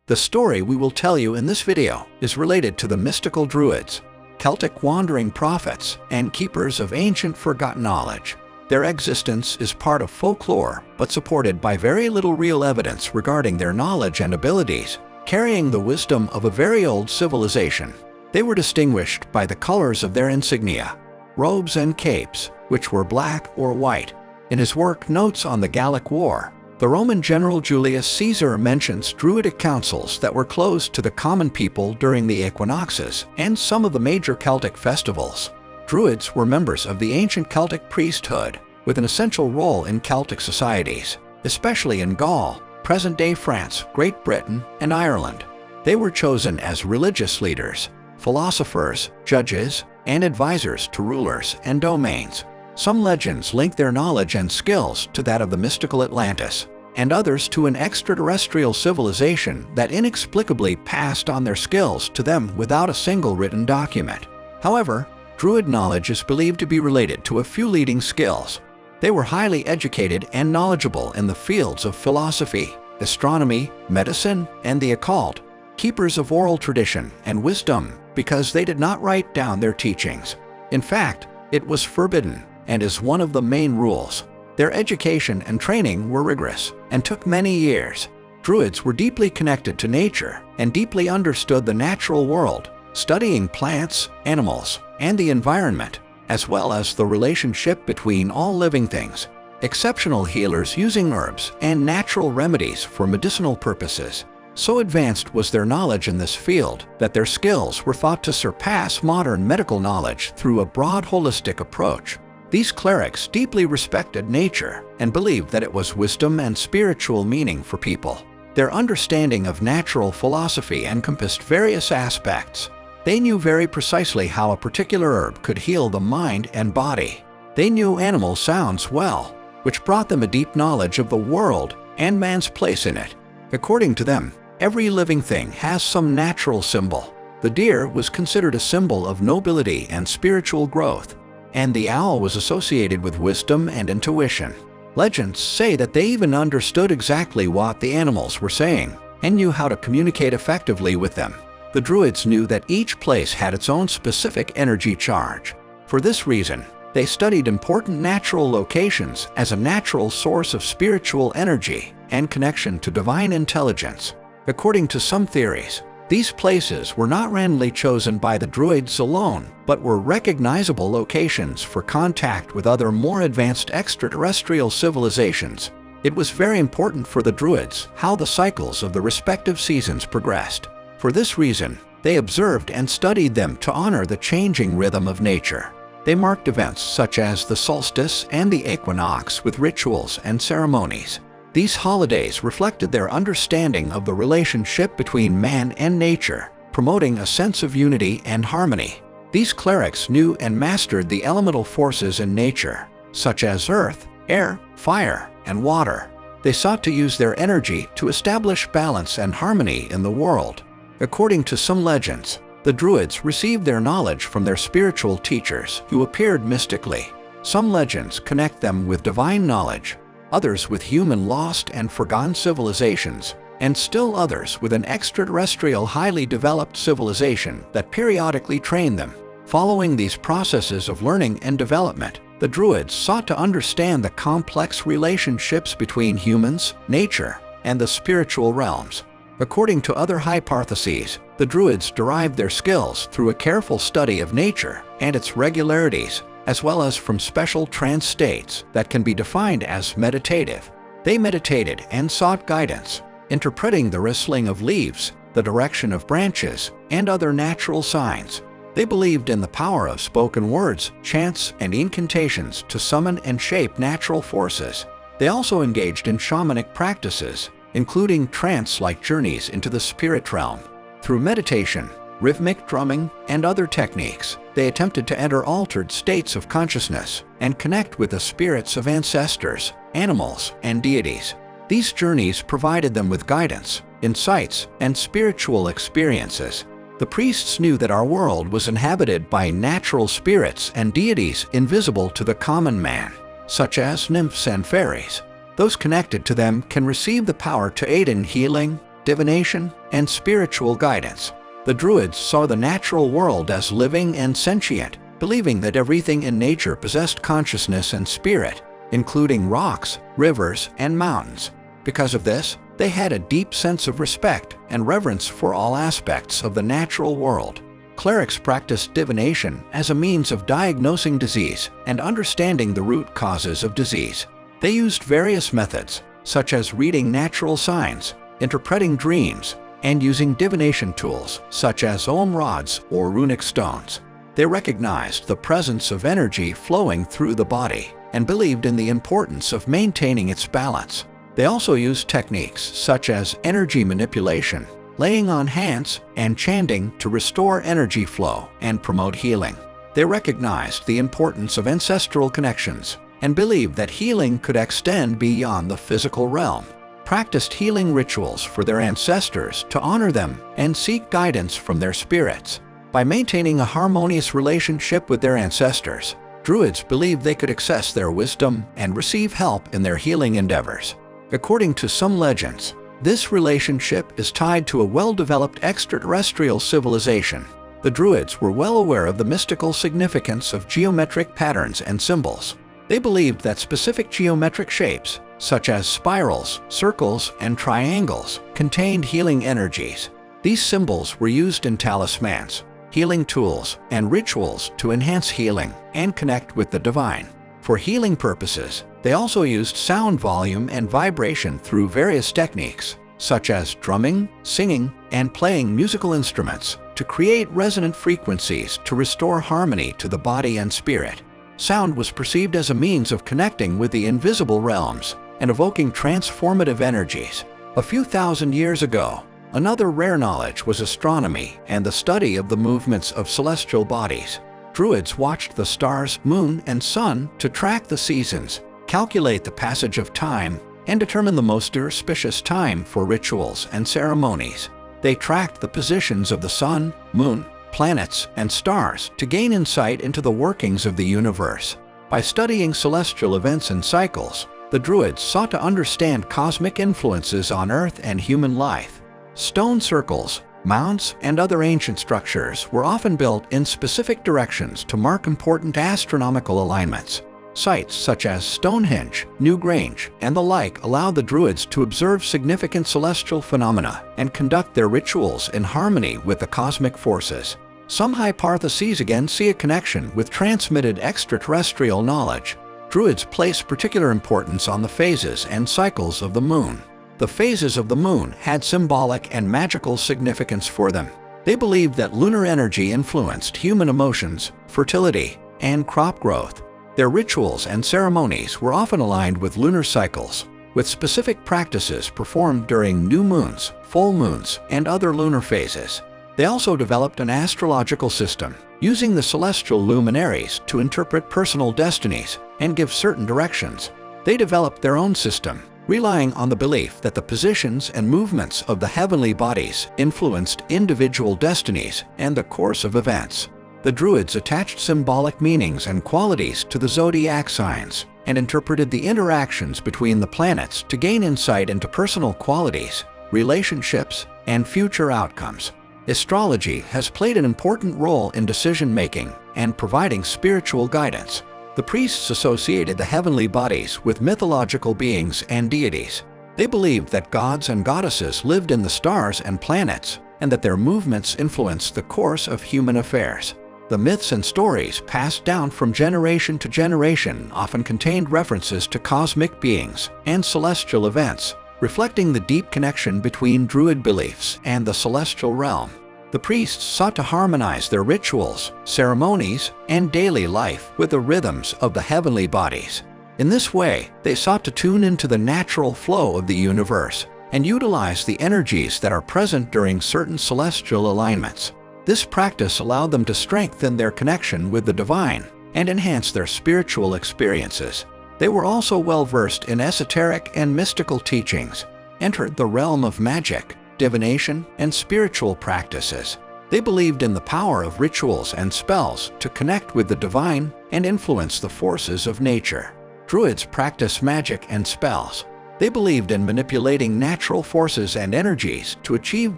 The story we will tell you in this video is related to the mystical Druids, Celtic wandering prophets, and keepers of ancient forgotten knowledge. Their existence is part of folklore, but supported by very little real evidence regarding their knowledge and abilities, carrying the wisdom of a very old civilization. They were distinguished by the colors of their insignia, robes and capes, which were black or white. In his work Notes on the Gallic War, the Roman general Julius Caesar mentions Druidic councils that were closed to the common people during the equinoxes and some of the major Celtic festivals. Druids were members of the ancient Celtic priesthood, with an essential role in Celtic societies, especially in Gaul, present-day France, Great Britain, and Ireland. They were chosen as religious leaders, philosophers, judges, and advisors to rulers and domains. Some legends link their knowledge and skills to that of the mystical Atlantis, and others to an extraterrestrial civilization that inexplicably passed on their skills to them without a single written document. However, Druid knowledge is believed to be related to a few leading skills. They were highly educated and knowledgeable in the fields of philosophy, astronomy, medicine, and the occult, keepers of oral tradition and wisdom because they did not write down their teachings. In fact, it was forbidden, and is one of the main rules. Their education and training were rigorous and took many years. Druids were deeply connected to nature and deeply understood the natural world, studying plants, animals, and the environment, as well as the relationship between all living things. Exceptional healers using herbs and natural remedies for medicinal purposes. So advanced was their knowledge in this field that their skills were thought to surpass modern medical knowledge through a broad holistic approach. These clerics deeply respected nature and believed that it was wisdom and spiritual meaning for people. Their understanding of natural philosophy encompassed various aspects. They knew very precisely how a particular herb could heal the mind and body. They knew animal sounds well, which brought them a deep knowledge of the world and man's place in it. According to them, every living thing has some natural symbol. The deer was considered a symbol of nobility and spiritual growth, and the owl was associated with wisdom and intuition. Legends say that they even understood exactly what the animals were saying and knew how to communicate effectively with them. The Druids knew that each place had its own specific energy charge. For this reason, they studied important natural locations as a natural source of spiritual energy and connection to divine intelligence. According to some theories, these places were not randomly chosen by the Druids alone, but were recognizable locations for contact with other more advanced extraterrestrial civilizations. It was very important for the Druids how the cycles of the respective seasons progressed. For this reason, they observed and studied them to honor the changing rhythm of nature. They marked events such as the solstice and the equinox with rituals and ceremonies. These holidays reflected their understanding of the relationship between man and nature, promoting a sense of unity and harmony. These clerics knew and mastered the elemental forces in nature, such as earth, air, fire, and water. They sought to use their energy to establish balance and harmony in the world. According to some legends, the Druids received their knowledge from their spiritual teachers who appeared mystically. Some legends connect them with divine knowledge, others with human lost and forgotten civilizations, and still others with an extraterrestrial highly developed civilization that periodically trained them. Following these processes of learning and development, the Druids sought to understand the complex relationships between humans, nature, and the spiritual realms. According to other hypotheses, the Druids derived their skills through a careful study of nature and its regularities, as well as from special trance states that can be defined as meditative. They meditated and sought guidance, interpreting the rustling of leaves, the direction of branches, and other natural signs. They believed in the power of spoken words, chants, and incantations to summon and shape natural forces. They also engaged in shamanic practices, including trance-like journeys into the spirit realm. Through meditation, rhythmic drumming, and other techniques, they attempted to enter altered states of consciousness and connect with the spirits of ancestors, animals, and deities. These journeys provided them with guidance, insights, and spiritual experiences. The priests knew that our world was inhabited by natural spirits and deities invisible to the common man, such as nymphs and fairies. Those connected to them can receive the power to aid in healing, divination, and spiritual guidance. The Druids saw the natural world as living and sentient, believing that everything in nature possessed consciousness and spirit, including rocks, rivers, and mountains. Because of this, they had a deep sense of respect and reverence for all aspects of the natural world. Clerics practiced divination as a means of diagnosing disease and understanding the root causes of disease. They used various methods, such as reading natural signs, interpreting dreams, and using divination tools such as ogham rods or runic stones. They recognized the presence of energy flowing through the body and believed in the importance of maintaining its balance. They also used techniques such as energy manipulation, laying on hands, and chanting to restore energy flow and promote healing. They recognized the importance of ancestral connections and believed that healing could extend beyond the physical realm. Practiced healing rituals for their ancestors to honor them and seek guidance from their spirits. By maintaining a harmonious relationship with their ancestors, Druids believed they could access their wisdom and receive help in their healing endeavors. According to some legends, this relationship is tied to a well-developed extraterrestrial civilization. The Druids were well aware of the mystical significance of geometric patterns and symbols. They believed that specific geometric shapes, such as spirals, circles, and triangles, contained healing energies. These symbols were used in talismans, healing tools, and rituals to enhance healing and connect with the divine. For healing purposes, they also used sound volume and vibration through various techniques, such as drumming, singing, and playing musical instruments, to create resonant frequencies to restore harmony to the body and spirit. Sound was perceived as a means of connecting with the invisible realms and evoking transformative energies. A few thousand years ago, another rare knowledge was astronomy and the study of the movements of celestial bodies. Druids watched the stars, moon, and sun to track the seasons, calculate the passage of time, and determine the most auspicious time for rituals and ceremonies. They tracked the positions of the sun, moon, planets, and stars to gain insight into the workings of the universe. By studying celestial events and cycles, the Druids sought to understand cosmic influences on Earth and human life. Stone circles, mounds, and other ancient structures were often built in specific directions to mark important astronomical alignments. Sites such as Stonehenge, Newgrange, and the like allowed the Druids to observe significant celestial phenomena and conduct their rituals in harmony with the cosmic forces. Some hypotheses again see a connection with transmitted extraterrestrial knowledge. Druids place particular importance on the phases and cycles of the moon. The phases of the moon had symbolic and magical significance for them. They believed that lunar energy influenced human emotions, fertility, and crop growth. Their rituals and ceremonies were often aligned with lunar cycles, with specific practices performed during new moons, full moons, and other lunar phases. They also developed an astrological system, using the celestial luminaries to interpret personal destinies and give certain directions. They developed their own system, relying on the belief that the positions and movements of the heavenly bodies influenced individual destinies and the course of events. The Druids attached symbolic meanings and qualities to the zodiac signs and interpreted the interactions between the planets to gain insight into personal qualities, relationships, and future outcomes. Astrology has played an important role in decision-making and providing spiritual guidance. The priests associated the heavenly bodies with mythological beings and deities. They believed that gods and goddesses lived in the stars and planets, and that their movements influenced the course of human affairs. The myths and stories passed down from generation to generation often contained references to cosmic beings and celestial events, reflecting the deep connection between Druid beliefs and the celestial realm. The priests sought to harmonize their rituals, ceremonies, and daily life with the rhythms of the heavenly bodies. In this way, they sought to tune into the natural flow of the universe and utilize the energies that are present during certain celestial alignments. This practice allowed them to strengthen their connection with the divine and enhance their spiritual experiences. They were also well-versed in esoteric and mystical teachings, entered the realm of magic, divination, and spiritual practices. They believed in the power of rituals and spells to connect with the divine and influence the forces of nature. Druids practice magic and spells. They believed in manipulating natural forces and energies to achieve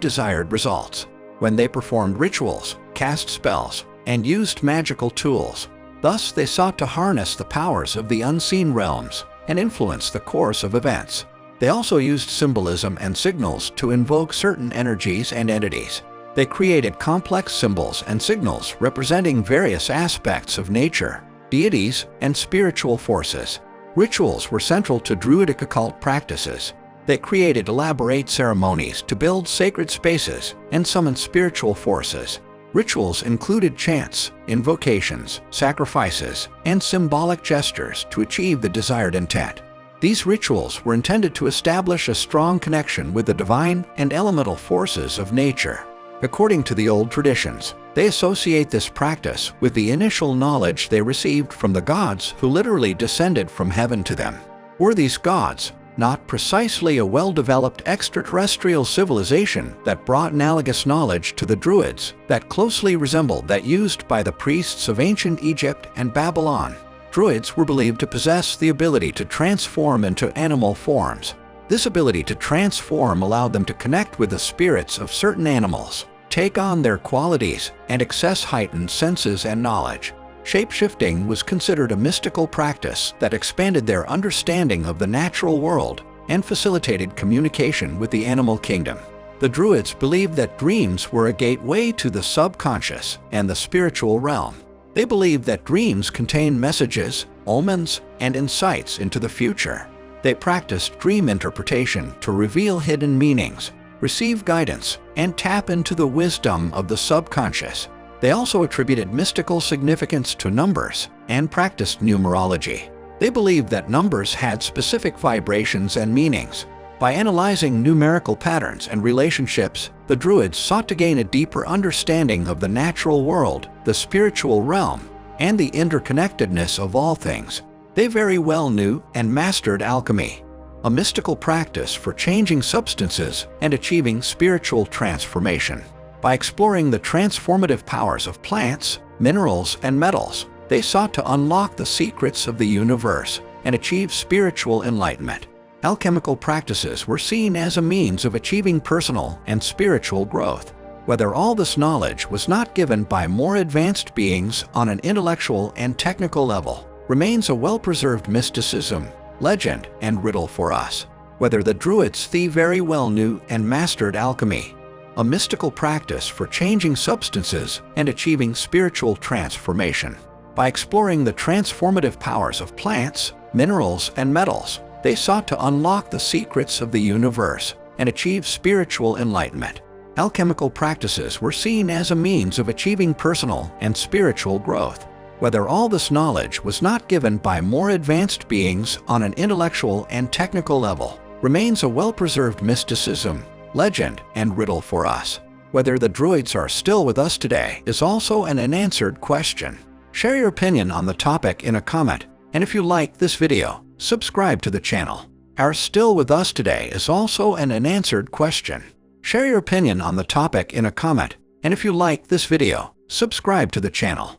desired results. When they performed rituals, cast spells, and used magical tools, thus they sought to harness the powers of the unseen realms and influence the course of events. They also used symbolism and signals to invoke certain energies and entities. They created complex symbols and signals representing various aspects of nature, deities, and spiritual forces. Rituals were central to Druidic occult practices. They created elaborate ceremonies to build sacred spaces and summon spiritual forces. Rituals included chants, invocations, sacrifices, and symbolic gestures to achieve the desired intent. These rituals were intended to establish a strong connection with the divine and elemental forces of nature. According to the old traditions, they associate this practice with the initial knowledge they received from the gods who literally descended from heaven to them. Were these gods not precisely a well-developed extraterrestrial civilization that brought analogous knowledge to the Druids that closely resembled that used by the priests of ancient Egypt and Babylon? Druids were believed to possess the ability to transform into animal forms. This ability to transform allowed them to connect with the spirits of certain animals, take on their qualities, and access heightened senses and knowledge. Shape-shifting was considered a mystical practice that expanded their understanding of the natural world and facilitated communication with the animal kingdom. The Druids believed that dreams were a gateway to the subconscious and the spiritual realm. They believed that dreams contained messages, omens, and insights into the future. They practiced dream interpretation to reveal hidden meanings, receive guidance, and tap into the wisdom of the subconscious. They also attributed mystical significance to numbers and practiced numerology. They believed that numbers had specific vibrations and meanings. By analyzing numerical patterns and relationships, the Druids sought to gain a deeper understanding of the natural world, the spiritual realm, and the interconnectedness of all things. They very well knew and mastered alchemy, a mystical practice for changing substances and achieving spiritual transformation. By exploring the transformative powers of plants, minerals, and metals, they sought to unlock the secrets of the universe and achieve spiritual enlightenment. Alchemical practices were seen as a means of achieving personal and spiritual growth. Whether all this knowledge was not given by more advanced beings on an intellectual and technical level remains a well-preserved mysticism, legend, and riddle for us. Whether the Druids very well knew and mastered alchemy, a mystical practice for changing substances and achieving spiritual transformation. By exploring the transformative powers of plants, minerals, and metals, they sought to unlock the secrets of the universe and achieve spiritual enlightenment. Alchemical practices were seen as a means of achieving personal and spiritual growth. Whether all this knowledge was not given by more advanced beings on an intellectual and technical level remains a well-preserved mysticism, legend, and riddle for us. Whether the Druids are still with us today is also an unanswered question. Share your opinion on the topic in a comment, and if you like this video, subscribe to the channel. Are still with us today is also an unanswered question. Share your opinion on the topic in a comment, and if you like this video, subscribe to the channel.